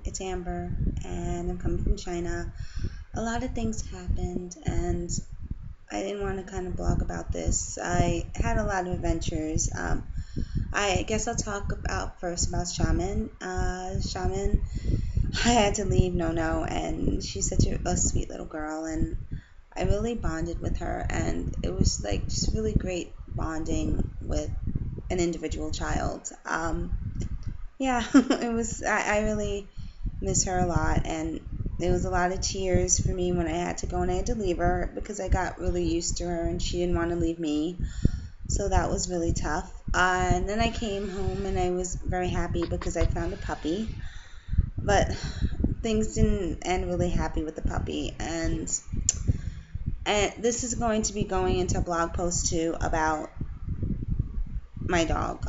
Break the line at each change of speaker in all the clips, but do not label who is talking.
it's Amber, and I'm coming from China. A lot of things happened, and I didn't want to kind of blog about this. I had a lot of adventures. I guess I'll talk about first about Shaman. Shaman, I had to leave No, and she's such a sweet little girl, and I really bonded with her, and it was like just really great bonding with an individual child. Yeah, it was. I really miss her a lot, and there was a lot of tears for me when I had to go and I had to leave her because I got really used to her and she didn't want to leave me. So that was really tough. And then I came home and I was very happy because I found a puppy, but things didn't end really happy with the puppy. And this is going to be going into a blog post too about my dog,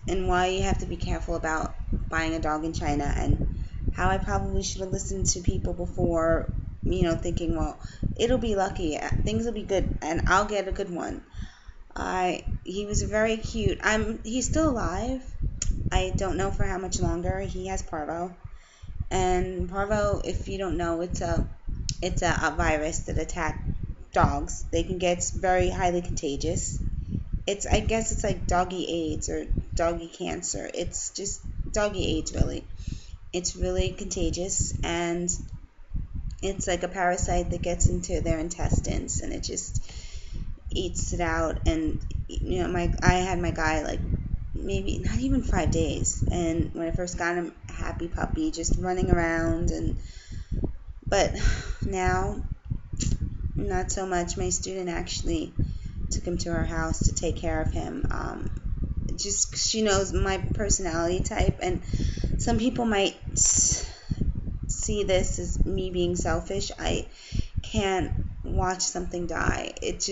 and why you have to be careful about buying a dog in China, and how I probably should have listened to people before, thinking, well, it'll be lucky, things will be good, and I'll get a good one. He was very cute. He's still alive. I don't know for how much longer. He has Parvo, and Parvo, if you don't know, it's a virus that attacks dogs. They can get very highly contagious. I guess it's like doggy AIDS or doggy cancer. It's just doggy AIDS, really. It's really contagious, and it's like a parasite that gets into their intestines, and it just eats it out. And I had my guy like maybe not even 5 days, and when I first got him, a happy puppy, just running around, but now not so much. My student actually took him to her house to take care of him. Just she knows my personality type, and some people might see this as me being selfish. I can't watch something die. It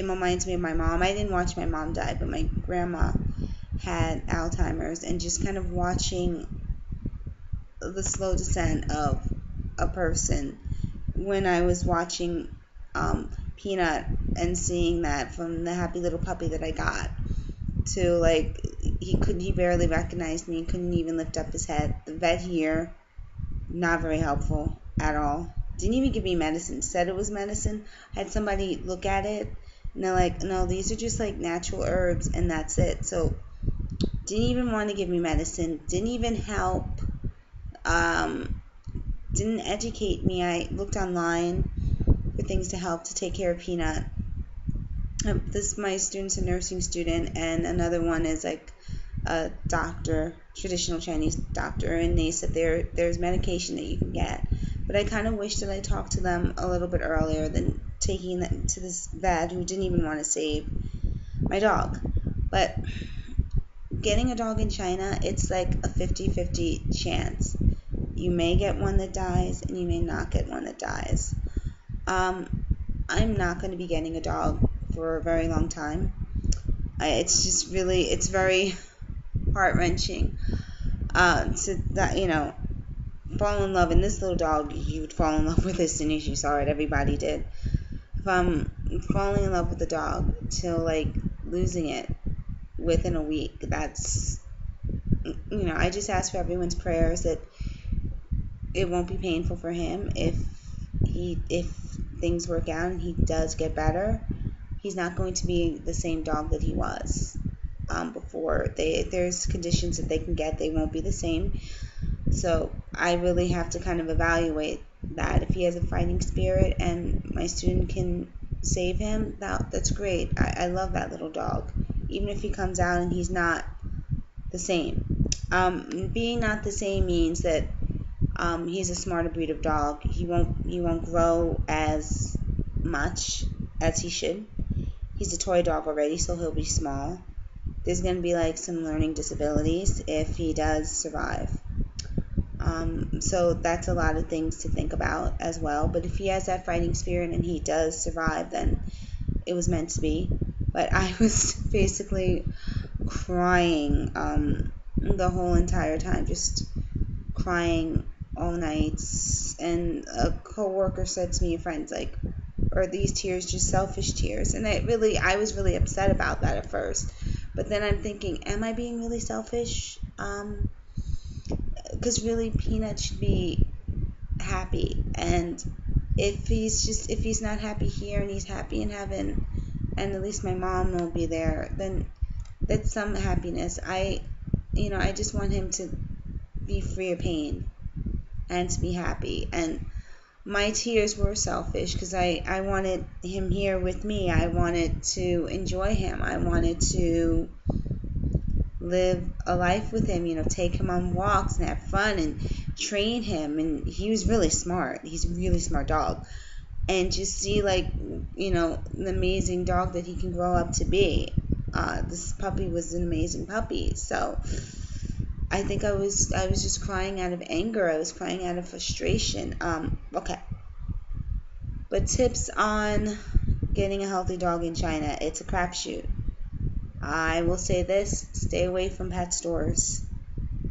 reminds me of my mom. I didn't watch my mom die, but my grandma had Alzheimer's, and just kind of watching the slow descent of a person. When I was watching Peanut and seeing that from the happy little puppy that I got to like he barely recognized me, couldn't even lift up his head. The vet here, not very helpful at all. Didn't even give me medicine. Said it was medicine. Had somebody look at it and they're like, no, these are just like natural herbs and that's it. So didn't even want to give me medicine. Didn't even help. Didn't educate me. I looked online for things to help to take care of Peanut. My student's a nursing student, and another one is like a doctor, traditional Chinese doctor, and they said there's medication that you can get. But I kind of wish that I talked to them a little bit earlier than taking them to this vet who didn't even want to save my dog. But getting a dog in China, it's like a 50-50 chance. You may get one that dies, and you may not get one that dies. I'm not going to be getting a dog for a very long time. It's very heart-wrenching to fall in love. In this little dog, you would fall in love with as soon as you saw it. Everybody did. If I'm falling in love with a dog till like losing it within a week, I just ask for everyone's prayers that it won't be painful for him. If things work out and he does get better, he's not going to be the same dog that he was before. There's conditions that they can get, they won't be the same. So I really have to kind of evaluate that. If he has a fighting spirit and my student can save him, that's great. I love that little dog, even if he comes out and he's not the same. Being not the same means that he's a smarter breed of dog. He won't grow as much as he should. He's a toy dog already, so he'll be small. There's going to be like some learning disabilities if he does survive. So that's a lot of things to think about as well. But if he has that fighting spirit and he does survive, then it was meant to be. But I was basically crying the whole entire time, just crying all night. And a coworker said to me, a friend's like, are these tears just selfish tears? And I was really upset about that at first. But then I'm thinking, am I being really selfish? because really Peanut should be happy, and if he's not happy here and he's happy in heaven, and at least my mom will be there, then that's some happiness. I just want him to be free of pain and to be happy. And my tears were selfish because I wanted him here with me. I wanted to enjoy him. I wanted to live a life with him, take him on walks and have fun and train him. And he was really smart. He's a really smart dog. And just see, like, the amazing dog that he can grow up to be. This puppy was an amazing puppy. So I think I was just crying out of anger. I was crying out of frustration. Okay. But tips on getting a healthy dog in China. It's a crapshoot. I will say this: stay away from pet stores.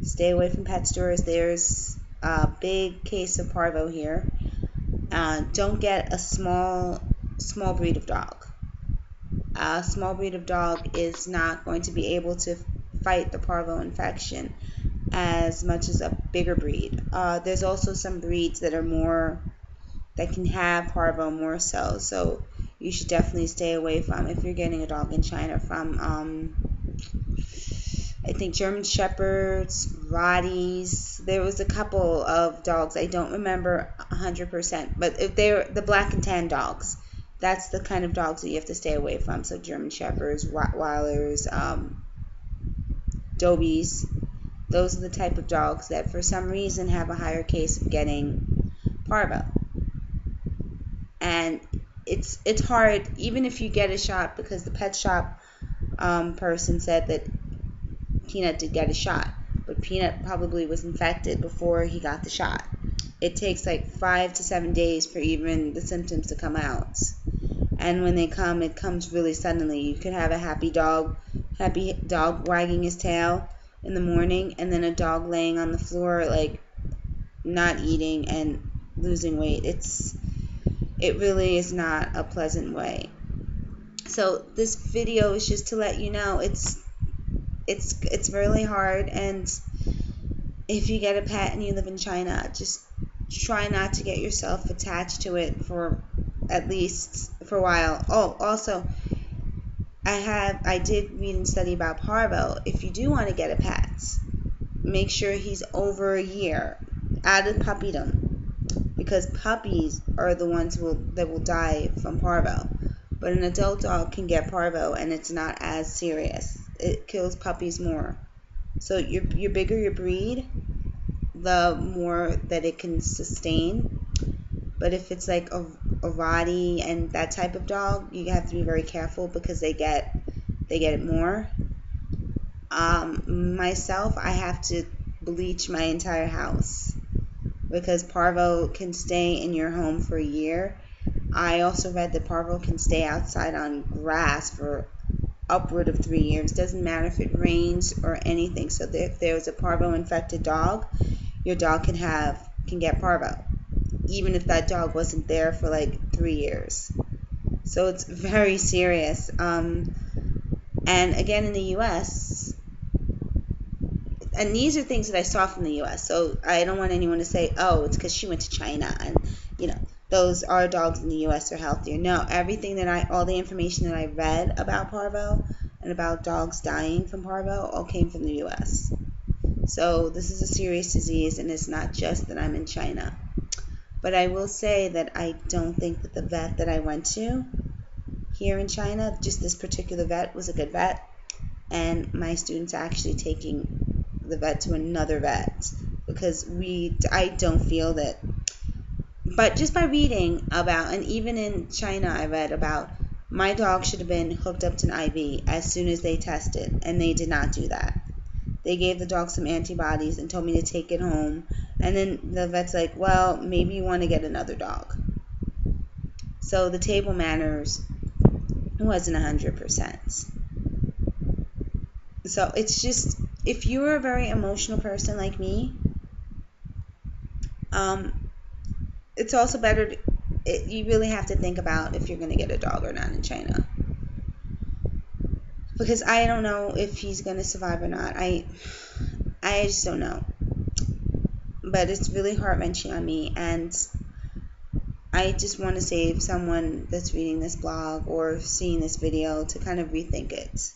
Stay away from pet stores. There's a big case of Parvo here. Don't get a small breed of dog. A small breed of dog is not going to be able to fight the Parvo infection as much as a bigger breed. There's also some breeds that can have Parvo more so you should definitely stay away from, if you're getting a dog in China, from I think German Shepherds, Rotties. There was a couple of dogs, I don't remember 100%, but if they're the black and tan dogs, that's the kind of dogs that you have to stay away from. So German Shepherds, Rottweilers, Dobies, those are the type of dogs that for some reason have a higher case of getting Parvo. And it's hard, even if you get a shot, because the pet shop person said that Peanut did get a shot, but Peanut probably was infected before he got the shot. It takes like 5 to 7 days for even the symptoms to come out. And when they come, it comes really suddenly. You could have a happy dog wagging his tail in the morning, and then a dog laying on the floor, like, not eating and losing weight. It really is not a pleasant way. So this video is just to let you know it's really hard, and if you get a pet and you live in China, just try not to get yourself attached to it for at least for a while. Oh, also, I did read and study about Parvo. If you do want to get a pet, make sure he's over a year out of puppydom, because puppies are the ones that will die from Parvo. But an adult dog can get Parvo, and it's not as serious. It kills puppies more. So your bigger your breed, the more that it can sustain. But if it's like a Rottie and that type of dog, you have to be very careful because they get it more. Myself, I have to bleach my entire house because Parvo can stay in your home for a year. I also read that Parvo can stay outside on grass for upward of 3 years. Doesn't matter if it rains or anything. So if there was a Parvo infected dog, your dog can get Parvo, even if that dog wasn't there for like 3 years. So it's very serious. And again, in the U.S., and these are things that I saw from the U.S., so I don't want anyone to say, oh, it's because she went to China and, those our dogs in the U.S. are healthier. No, all the information that I read about Parvo and about dogs dying from Parvo all came from the U.S. So this is a serious disease, and it's not just that I'm in China. But I will say that I don't think that the vet that I went to here in China, just this particular vet, was a good vet. And my students are actually taking the vet to another vet because I don't feel that. But just by reading about, and even in China I read about, my dog should have been hooked up to an IV as soon as they tested, and they did not do that. They gave the dog some antibodies and told me to take it home. And then the vet's like, well, maybe you want to get another dog. So the table manners wasn't 100%. So it's just, if you're a very emotional person like me, it's also better, you really have to think about if you're going to get a dog or not in China. Because I don't know if he's going to survive or not. I just don't know. but it's really heart-wrenching on me, and I just want to say if someone that's reading this blog or seeing this video to kind of rethink it.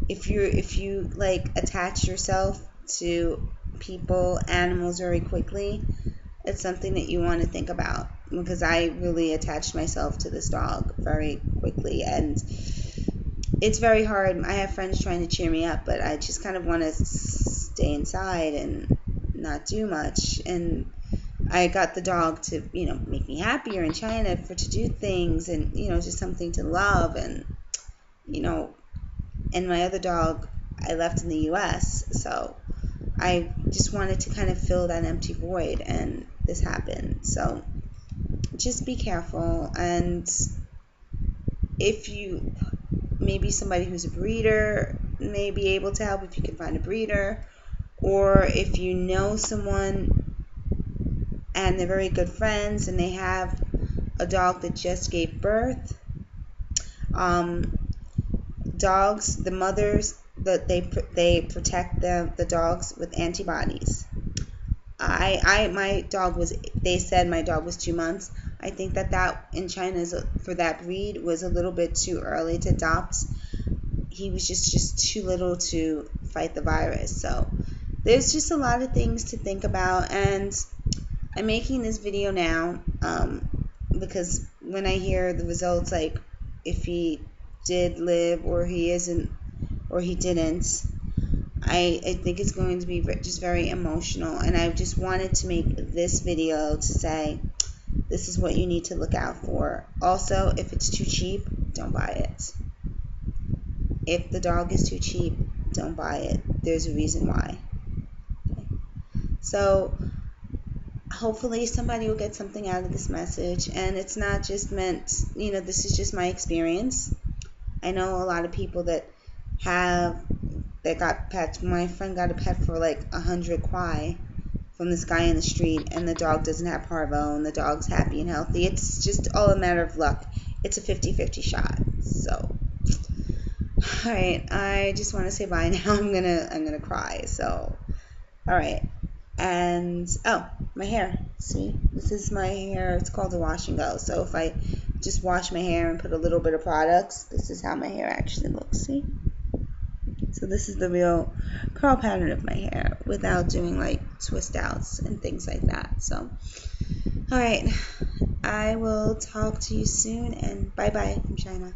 If you like attach yourself to people, animals very quickly, it's something that you want to think about, because I really attached myself to this dog very quickly, and it's very hard. I have friends trying to cheer me up, but I just kind of want to stay inside and not do much. And I got the dog to, make me happier in China, to do things, and, just something to love. And, and my other dog I left in the US. So I just wanted to kind of fill that empty void, and this happened. So just be careful. And if you, maybe somebody who's a breeder may be able to help, if you can find a breeder, or if you know someone and they're very good friends and they have a dog that just gave birth. Dogs, the mothers, that they protect the dogs with antibodies. My dog was, they said my dog was 2 months. I think that in China for that breed was a little bit too early to adopt. He was just too little to fight the virus. So there's just a lot of things to think about, and I'm making this video now because when I hear the results, like if he did live or he isn't or he didn't, I think it's going to be just very emotional, and I just wanted to make this video to say this is what you need to look out for. Also, if it's too cheap, don't buy it. If the dog is too cheap, don't buy it. There's a reason why. Okay. So hopefully somebody will get something out of this message, and it's not just meant, this is just my experience. I know a lot of people that got pets. My friend got a pet for like 100 kwai from this guy in the street, and the dog doesn't have parvo, and the dog's happy and healthy. It's just all a matter of luck. It's a 50-50 shot. So, all right, I just want to say bye now. I'm gonna cry. So, all right. And my hair. See, this is my hair. It's called a wash and go. So if I just wash my hair and put a little bit of products, this is how my hair actually looks. See? So this is the real curl pattern of my hair without doing like twist outs and things like that. So, all right, I will talk to you soon, and bye bye from China.